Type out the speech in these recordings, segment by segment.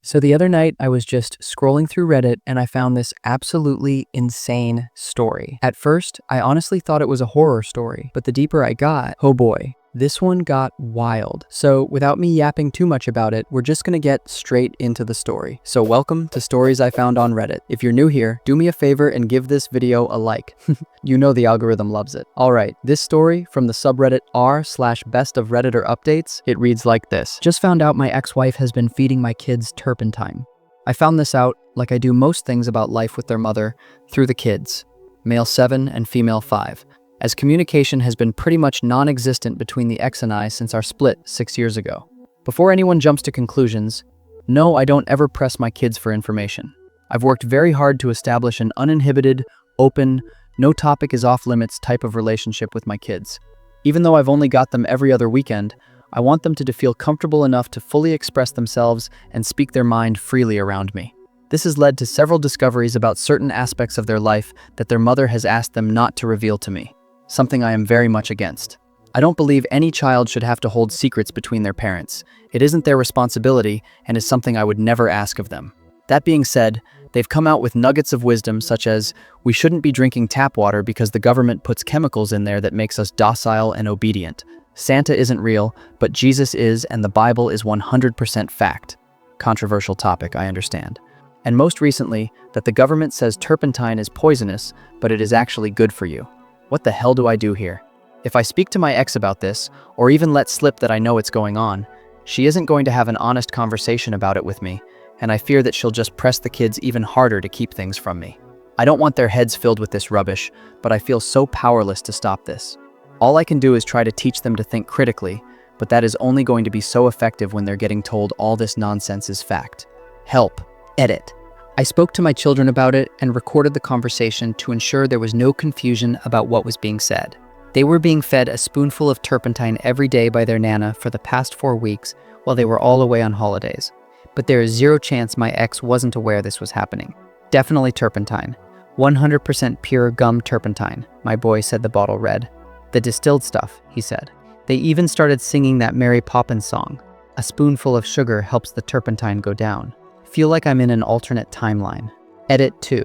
So the other night, I was just scrolling through Reddit and I found this absolutely insane story. At first, I honestly thought it was a horror story, but the deeper I got, oh boy, this one got wild. So without me yapping too much about it, we're just gonna get straight into the story. So welcome to Stories I Found on Reddit. If you're new here, do me a favor and give this video a like. You know the algorithm loves it. All right, this story from the subreddit r/BestofRedditorUpdates, it reads like this. Just found out my ex-wife has been feeding my kids turpentine. I found this out, like I do most things about life with their mother, through the kids, male 7 and female 5. As communication has been pretty much non-existent between the ex and I since our split 6 years ago. Before anyone jumps to conclusions, no, I don't ever press my kids for information. I've worked very hard to establish an uninhibited, open, no topic is off limits type of relationship with my kids. Even though I've only got them every other weekend, I want them to feel comfortable enough to fully express themselves and speak their mind freely around me. This has led to several discoveries about certain aspects of their life that their mother has asked them not to reveal to me. Something I am very much against. I don't believe any child should have to hold secrets between their parents. It isn't their responsibility and is something I would never ask of them. That being said, they've come out with nuggets of wisdom such as, we shouldn't be drinking tap water because the government puts chemicals in there that makes us docile and obedient. Santa isn't real, but Jesus is, and the Bible is 100% fact. Controversial topic, I understand. And most recently, that the government says turpentine is poisonous, but it is actually good for you. What the hell do I do here? If I speak to my ex about this, or even let slip that I know it's going on, she isn't going to have an honest conversation about it with me, and I fear that she'll just press the kids even harder to keep things from me. I don't want their heads filled with this rubbish, but I feel so powerless to stop this. All I can do is try to teach them to think critically, but that is only going to be so effective when they're getting told all this nonsense is fact. Help. Edit. I spoke to my children about it and recorded the conversation to ensure there was no confusion about what was being said. They were being fed a spoonful of turpentine every day by their Nana for the past 4 weeks while they were all away on holidays. But there is zero chance my ex wasn't aware this was happening. Definitely turpentine. 100% pure gum turpentine, my boy said the bottle read. The distilled stuff, he said. They even started singing that Mary Poppins song. A spoonful of sugar helps the turpentine go down. Feel like I'm in an alternate timeline. Edit 2.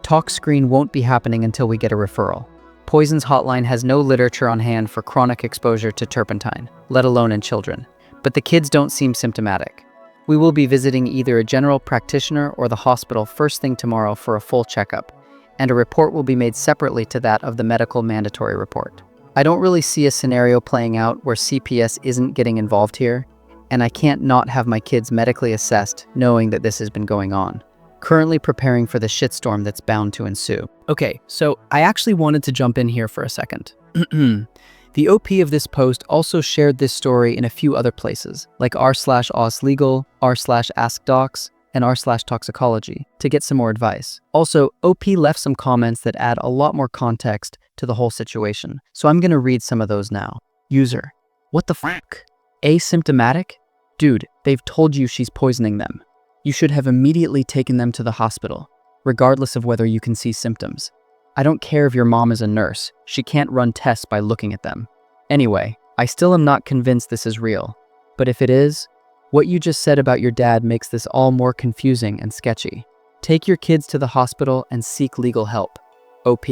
Talk screen won't be happening until we get a referral. Poisons Hotline has no literature on hand for chronic exposure to turpentine, let alone in children. But the kids don't seem symptomatic. We will be visiting either a general practitioner or the hospital first thing tomorrow for a full checkup, and a report will be made separately to that of the medical mandatory report. I don't really see a scenario playing out where CPS isn't getting involved here, and I can't not have my kids medically assessed knowing that this has been going on. Currently preparing for the shitstorm that's bound to ensue. Okay, so I actually wanted to jump in here for a second. The OP of this post also shared this story in a few other places, like r/OzLegal, r/AskDocs, and r/Toxicology, to get some more advice. Also, OP left some comments that add a lot more context to the whole situation, so I'm gonna read some of those now. User: what the fuck? Asymptomatic? Dude, they've told you she's poisoning them. You should have immediately taken them to the hospital, regardless of whether you can see symptoms. I don't care if your mom is a nurse, she can't run tests by looking at them. Anyway, I still am not convinced this is real, but if it is, what you just said about your dad makes this all more confusing and sketchy. Take your kids to the hospital and seek legal help. OP.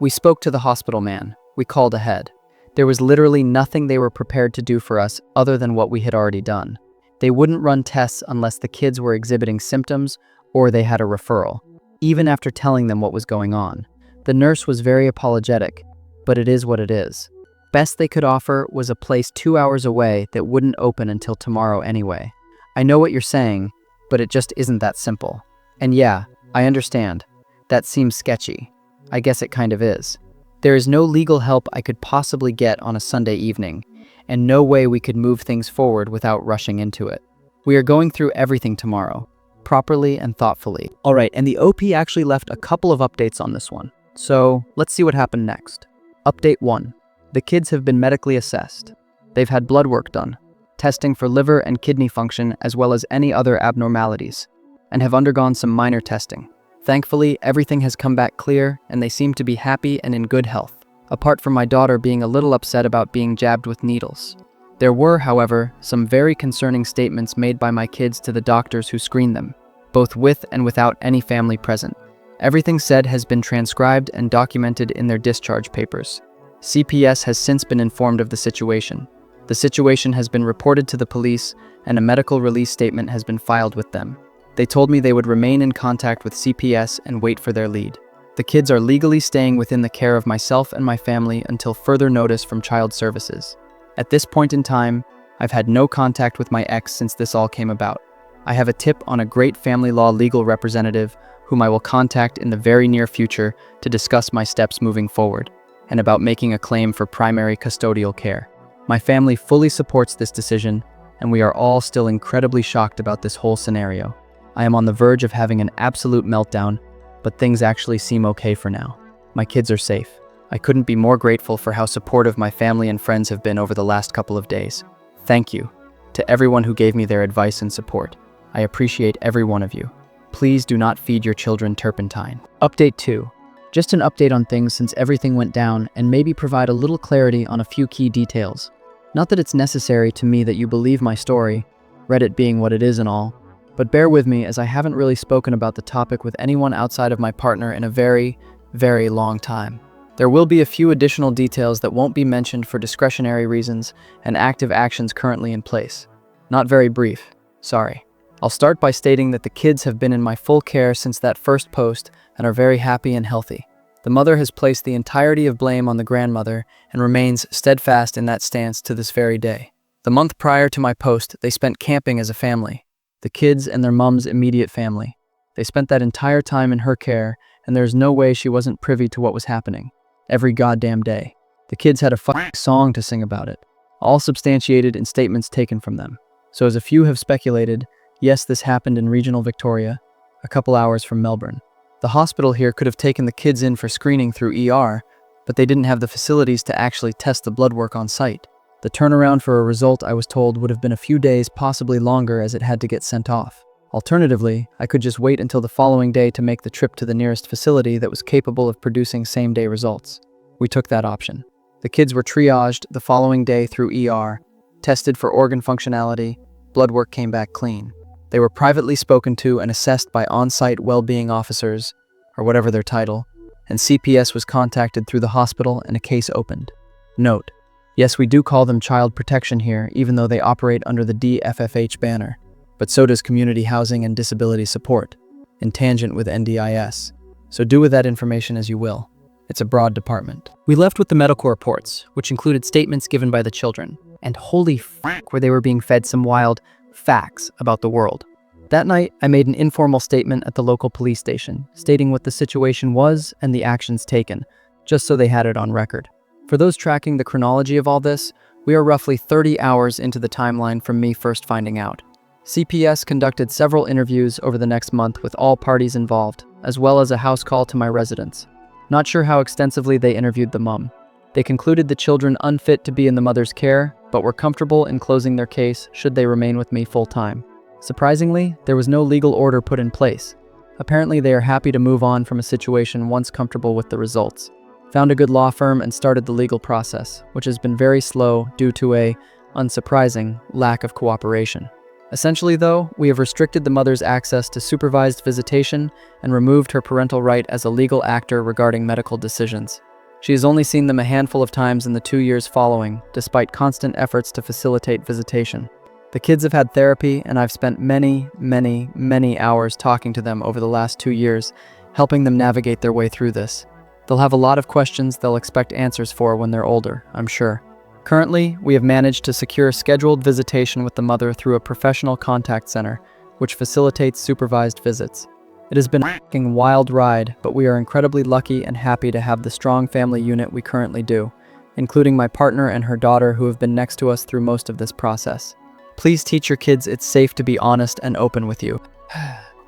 We spoke to the hospital man. We called ahead. There was literally nothing they were prepared to do for us other than what we had already done. They wouldn't run tests unless the kids were exhibiting symptoms or they had a referral, even after telling them what was going on. The nurse was very apologetic, but it is what it is. Best they could offer was a place 2 hours away that wouldn't open until tomorrow anyway. I know what you're saying, but it just isn't that simple. And yeah, I understand. That seems sketchy. I guess it kind of is. There is no legal help I could possibly get on a Sunday evening, and no way we could move things forward without rushing into it. We are going through everything tomorrow, properly and thoughtfully. All right, and the OP actually left a couple of updates on this one. So let's see what happened next. Update 1. The kids have been medically assessed. They've had blood work done, testing for liver and kidney function as well as any other abnormalities, and have undergone some minor testing. Thankfully, everything has come back clear and they seem to be happy and in good health, apart from my daughter being a little upset about being jabbed with needles. There were, however, some very concerning statements made by my kids to the doctors who screened them, both with and without any family present. Everything said has been transcribed and documented in their discharge papers. CPS has since been informed of the situation. The situation has been reported to the police, and a medical release statement has been filed with them. They told me they would remain in contact with CPS and wait for their lead. The kids are legally staying within the care of myself and my family until further notice from Child Services. At this point in time, I've had no contact with my ex since this all came about. I have a tip on a great family law legal representative whom I will contact in the very near future to discuss my steps moving forward, and about making a claim for primary custodial care. My family fully supports this decision, and we are all still incredibly shocked about this whole scenario. I am on the verge of having an absolute meltdown, but things actually seem okay for now. My kids are safe. I couldn't be more grateful for how supportive my family and friends have been over the last couple of days. Thank you to everyone who gave me their advice and support. I appreciate every one of you. Please do not feed your children turpentine. Update 2. Just an update on things since everything went down, and maybe provide a little clarity on a few key details. Not that it's necessary to me that you believe my story, Reddit being what it is and all, but bear with me as I haven't really spoken about the topic with anyone outside of my partner in a very, very long time. There will be a few additional details that won't be mentioned for discretionary reasons and active actions currently in place. Not very brief, sorry. I'll start by stating that the kids have been in my full care since that first post and are very happy and healthy. The mother has placed the entirety of blame on the grandmother and remains steadfast in that stance to this very day. The month prior to my post, they spent camping as a family. The kids and their mom's immediate family. They spent that entire time in her care, and there's no way she wasn't privy to what was happening. Every goddamn day. The kids had a fucking song to sing about it, all substantiated in statements taken from them. So as a few have speculated, yes, this happened in regional Victoria, a couple hours from Melbourne. The hospital here could have taken the kids in for screening through ER, but they didn't have the facilities to actually test the blood work on site. The turnaround for a result, I was told, would have been a few days, possibly longer, as it had to get sent off. Alternatively, I could just wait until the following day to make the trip to the nearest facility that was capable of producing same-day results. We took that option. The kids were triaged the following day through ER, tested for organ functionality, blood work came back clean. They were privately spoken to and assessed by on-site well-being officers, or whatever their title, and CPS was contacted through the hospital and a case opened. Note: yes, we do call them child protection here, even though they operate under the DFFH banner, but so does Community Housing and Disability Support, in tangent with NDIS. So do with that information as you will. It's a broad department. We left with the medical reports, which included statements given by the children, and holy fuck, where they were being fed some wild facts about the world. That night, I made an informal statement at the local police station, stating what the situation was and the actions taken, just so they had it on record. For those tracking the chronology of all this, we are roughly 30 hours into the timeline from me first finding out. CPS conducted several interviews over the next month with all parties involved, as well as a house call to my residence. Not sure how extensively they interviewed the mom. They concluded the children unfit to be in the mother's care, but were comfortable in closing their case should they remain with me full-time. Surprisingly, there was no legal order put in place. Apparently, they are happy to move on from a situation once comfortable with the results. Found a good law firm and started the legal process, which has been very slow due to a, unsurprising, lack of cooperation. Essentially, though, we have restricted the mother's access to supervised visitation and removed her parental right as a legal actor regarding medical decisions. She has only seen them a handful of times in the 2 years following, despite constant efforts to facilitate visitation. The kids have had therapy, and I've spent many hours talking to them over the last 2 years, helping them navigate their way through this. They'll have a lot of questions they'll expect answers for when they're older, I'm sure. Currently, we have managed to secure scheduled visitation with the mother through a professional contact center, which facilitates supervised visits. It has been a f***ing wild ride, but we are incredibly lucky and happy to have the strong family unit we currently do, including my partner and her daughter who have been next to us through most of this process. Please teach your kids it's safe to be honest and open with you.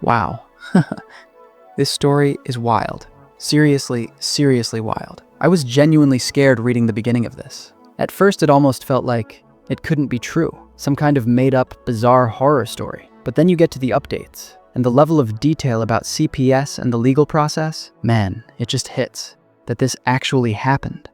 Wow. This story is wild. Seriously wild. I was genuinely scared reading the beginning of this. At first, it almost felt like it couldn't be true, some kind of made-up, bizarre horror story. But then you get to the updates, and the level of detail about CPS and the legal process, man, it just hits that this actually happened.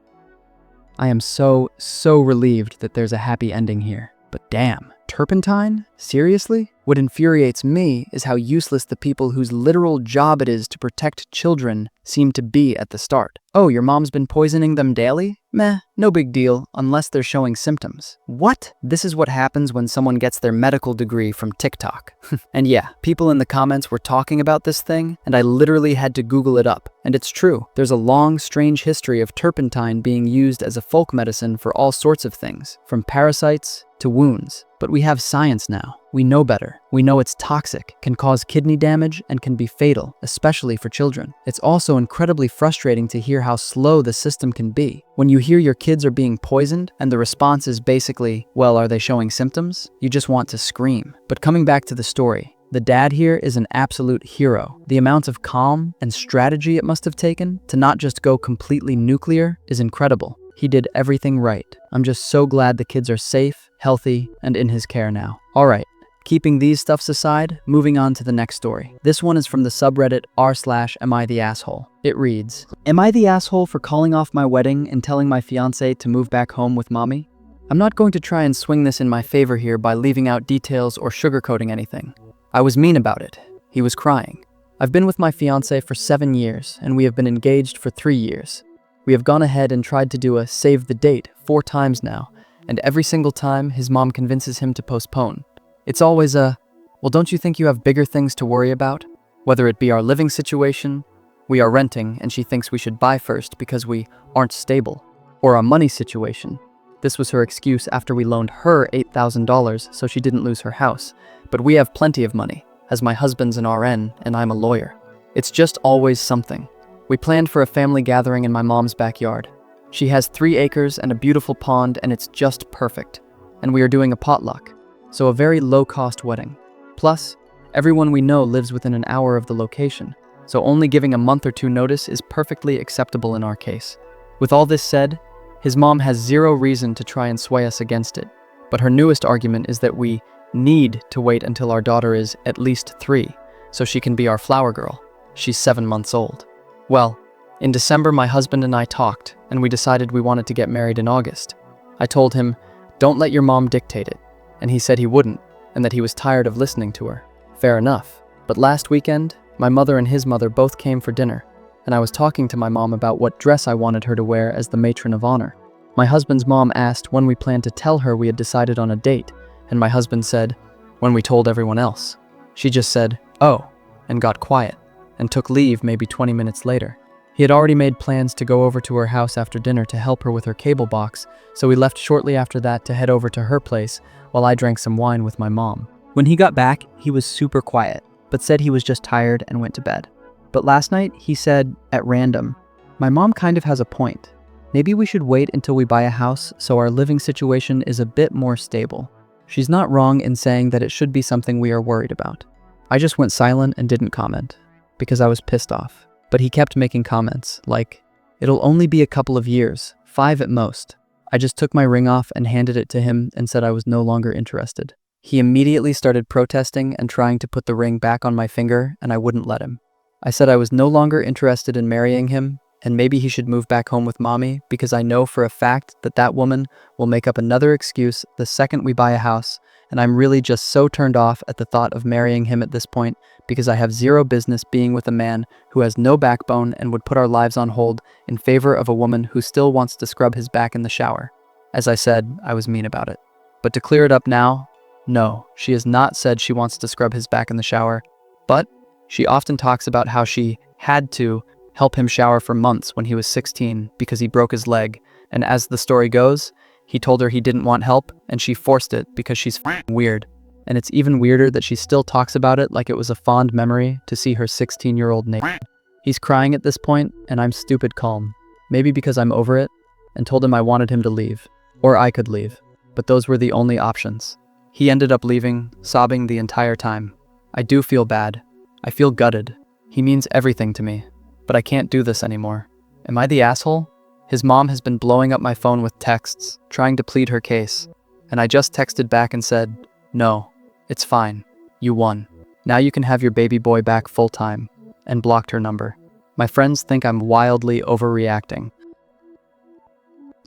I am so relieved that there's a happy ending here. But damn, turpentine? Seriously? What infuriates me is how useless the people whose literal job it is to protect children seem to be at the start. Oh, your mom's been poisoning them daily? Meh, no big deal, unless they're showing symptoms. What? This is what happens when someone gets their medical degree from TikTok. And yeah, people in the comments were talking about this thing, and I literally had to Google it up. And it's true, there's a long, strange history of turpentine being used as a folk medicine for all sorts of things, from parasites to wounds. But we have science now. We know better. We know it's toxic, can cause kidney damage, and can be fatal, especially for children. It's also incredibly frustrating to hear how slow the system can be. When you hear your kids are being poisoned, and the response is basically, well, are they showing symptoms? You just want to scream. But coming back to the story, the dad here is an absolute hero. The amount of calm and strategy it must have taken to not just go completely nuclear is incredible. He did everything right. I'm just so glad the kids are safe, healthy, and in his care now. Alright, keeping these stuffs aside, moving on to the next story. This one is from the subreddit r/AmITheAsshole. It reads, "Am I the asshole for calling off my wedding and telling my fiance to move back home with mommy? I'm not going to try and swing this in my favor here by leaving out details or sugarcoating anything. I was mean about it. He was crying. I've been with my fiance for 7 years, and we have been engaged for 3 years. We have gone ahead and tried to do a save the date 4 times now, and every single time his mom convinces him to postpone. It's always a, well, don't you think you have bigger things to worry about? Whether it be our living situation, we are renting and she thinks we should buy first because we aren't stable, or our money situation. This was her excuse after we loaned her $8,000 so she didn't lose her house. But we have plenty of money, as my husband's an RN and I'm a lawyer. It's just always something. We planned for a family gathering in my mom's backyard. She has 3 acres and a beautiful pond, and it's just perfect. And we are doing a potluck, so a very low-cost wedding. Plus, everyone we know lives within an hour of the location, so only giving a month or 2 notice is perfectly acceptable in our case. With all this said, his mom has 0 reason to try and sway us against it, but her newest argument is that we need to wait until our daughter is at least 3, so she can be our flower girl. She's 7 months old. Well, in December my husband and I talked, and we decided we wanted to get married in August. I told him, don't let your mom dictate it, and he said he wouldn't, and that he was tired of listening to her. Fair enough. But last weekend, my mother and his mother both came for dinner, and I was talking to my mom about what dress I wanted her to wear as the matron of honor. My husband's mom asked when we planned to tell her we had decided on a date, and my husband said, when we told everyone else. She just said, oh, and got quiet, and took leave maybe 20 minutes later. He had already made plans to go over to her house after dinner to help her with her cable box, so we left shortly after that to head over to her place while I drank some wine with my mom. When he got back, he was super quiet, but said he was just tired and went to bed. But last night, he said, at random, my mom kind of has a point. Maybe we should wait until we buy a house so our living situation is a bit more stable. She's not wrong in saying that it should be something we are worried about. I just went silent and didn't comment, because I was pissed off. But he kept making comments, like, it'll only be a couple of years, 5 at most. I just took my ring off and handed it to him and said I was no longer interested. He immediately started protesting and trying to put the ring back on my finger, and I wouldn't let him. I said I was no longer interested in marrying him, and maybe he should move back home with mommy because I know for a fact that that woman will make up another excuse the second we buy a house, and I'm really just so turned off at the thought of marrying him at this point because I have 0 business being with a man who has no backbone and would put our lives on hold in favor of a woman who still wants to scrub his back in the shower. As I said, I was mean about it. But to clear it up now, no, she has not said she wants to scrub his back in the shower, but she often talks about how she had to help him shower for months when he was 16 because he broke his leg, and as the story goes, he told her he didn't want help, and she forced it because she's f***ing weird. And it's even weirder that she still talks about it like it was a fond memory to see her 16-year-old naked. He's crying at this point, and I'm stupid calm. Maybe because I'm over it, and told him I wanted him to leave. Or I could leave. But those were the only options. He ended up leaving, sobbing the entire time. I do feel bad. I feel gutted. He means everything to me. But I can't do this anymore. Am I the asshole? His mom has been blowing up my phone with texts, trying to plead her case. And I just texted back and said, no, it's fine. You won. Now you can have your baby boy back full-time. And blocked her number. My friends think I'm wildly overreacting.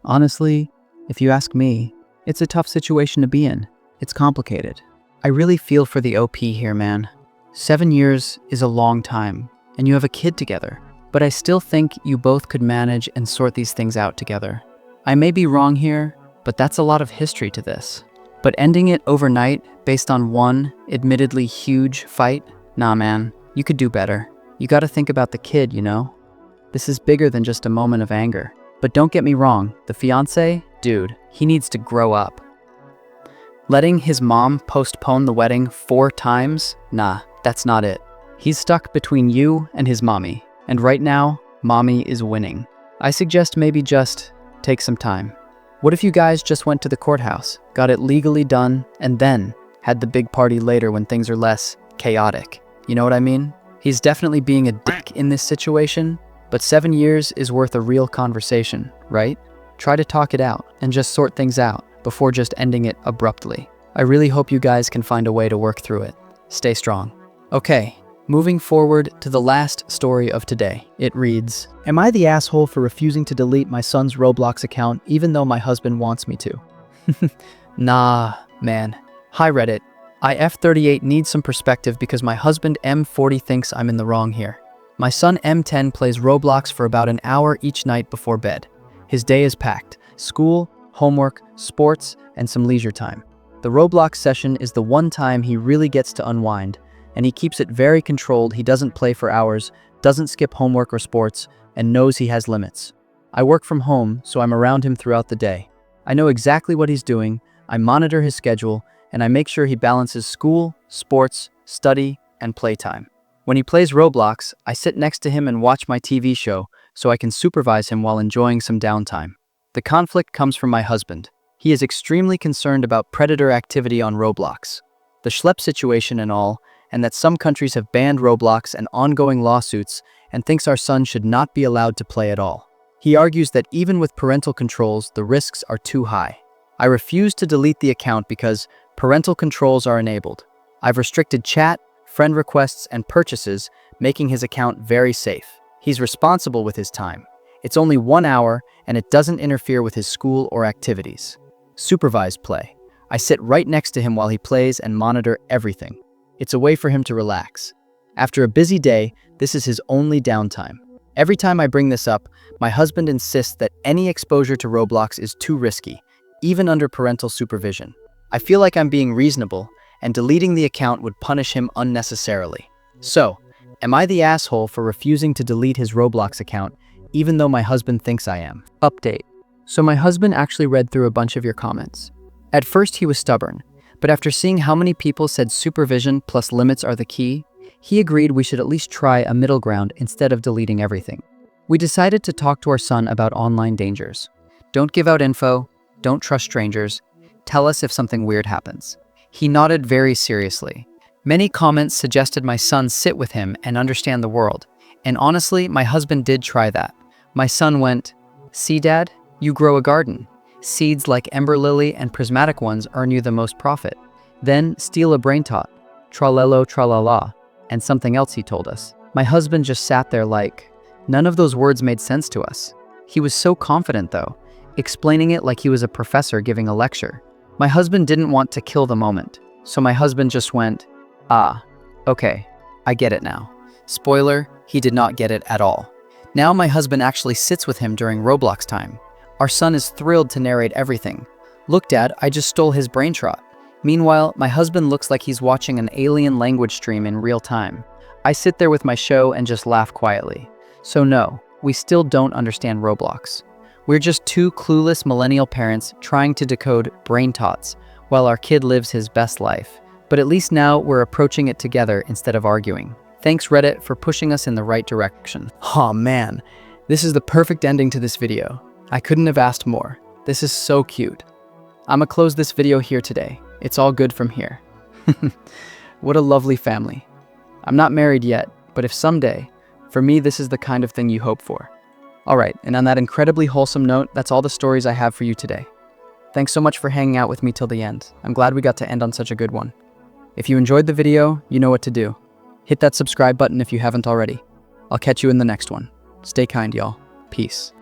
Honestly, if you ask me, it's a tough situation to be in. It's complicated. I really feel for the OP here, man. 7 years is a long time, and you have a kid together. But I still think you both could manage and sort these things out together. I may be wrong here, but that's a lot of history to this. But ending it overnight based on one, admittedly huge fight? Nah, man, you could do better. You gotta think about the kid, you know? This is bigger than just a moment of anger. But don't get me wrong, the fiancé? Dude, he needs to grow up. Letting his mom postpone the wedding 4 times? Nah, that's not it. He's stuck between you and his mommy. And right now, mommy is winning. I suggest maybe just take some time. What if you guys just went to the courthouse, got it legally done, and then had the big party later when things are less chaotic? You know what I mean? He's definitely being a dick in this situation, but 7 years is worth a real conversation, right? Try to talk it out and just sort things out before just ending it abruptly. I really hope you guys can find a way to work through it. Stay strong. Okay. Moving forward to the last story of today, it reads, "Am I the asshole for refusing to delete my son's Roblox account even though my husband wants me to?" Nah, man. Hi Reddit. I F38 needs some perspective because my husband M40 thinks I'm in the wrong here. My son M10 plays Roblox for about an hour each night before bed. His day is packed: school, homework, sports, and some leisure time. The Roblox session is the one time he really gets to unwind, and he keeps it very controlled. He doesn't play for hours, doesn't skip homework or sports, and knows he has limits. I work from home, so I'm around him throughout the day. I know exactly what he's doing, I monitor his schedule, and I make sure he balances school, sports, study, and playtime. When he plays Roblox, I sit next to him and watch my TV show so I can supervise him while enjoying some downtime. The conflict comes from my husband. He is extremely concerned about predator activity on Roblox, the schlep situation and all, and that some countries have banned Roblox and ongoing lawsuits, and thinks our son should not be allowed to play at all. He argues that even with parental controls, the risks are too high. I refuse to delete the account because parental controls are enabled. I've restricted chat, friend requests, and purchases, making his account very safe. He's responsible with his time. It's only 1 hour, and it doesn't interfere with his school or activities. Supervised play. I sit right next to him while he plays and monitor everything. It's a way for him to relax. After a busy day, this is his only downtime. Every time I bring this up, my husband insists that any exposure to Roblox is too risky, even under parental supervision. I feel like I'm being reasonable, and deleting the account would punish him unnecessarily. So, am I the asshole for refusing to delete his Roblox account, even though my husband thinks I am? Update. So my husband actually read through a bunch of your comments. At first he was stubborn, but after seeing how many people said supervision plus limits are the key, he agreed we should at least try a middle ground instead of deleting everything. We decided to talk to our son about online dangers. Don't give out info, don't trust strangers, tell us if something weird happens. He nodded very seriously. Many comments suggested my son sit with him and understand the world, and honestly, my husband did try that. My son went, "See Dad, you grow a garden. Seeds like Ember Lily and prismatic ones earn you the most profit. Then steal a brain tot, tralelo tralala," and something else he told us. My husband just sat there like, none of those words made sense to us. He was so confident though, explaining it like he was a professor giving a lecture. My husband didn't want to kill the moment, so my husband just went, "Ah, okay, I get it now." Spoiler, he did not get it at all. Now my husband actually sits with him during Roblox time. Our son is thrilled to narrate everything. "Look Dad, I just stole his brain trot." Meanwhile, my husband looks like he's watching an alien language stream in real time. I sit there with my show and just laugh quietly. So no, we still don't understand Roblox. We're just two clueless millennial parents trying to decode brain tots while our kid lives his best life. But at least now we're approaching it together instead of arguing. Thanks Reddit for pushing us in the right direction. Oh man, this is the perfect ending to this video. I couldn't have asked more. This is so cute. I'ma close this video here today. It's all good from here. What a lovely family. I'm not married yet, but if someday, for me this is the kind of thing you hope for. Alright, and on that incredibly wholesome note, that's all the stories I have for you today. Thanks so much for hanging out with me till the end. I'm glad we got to end on such a good one. If you enjoyed the video, you know what to do. Hit that subscribe button if you haven't already. I'll catch you in the next one. Stay kind, y'all. Peace.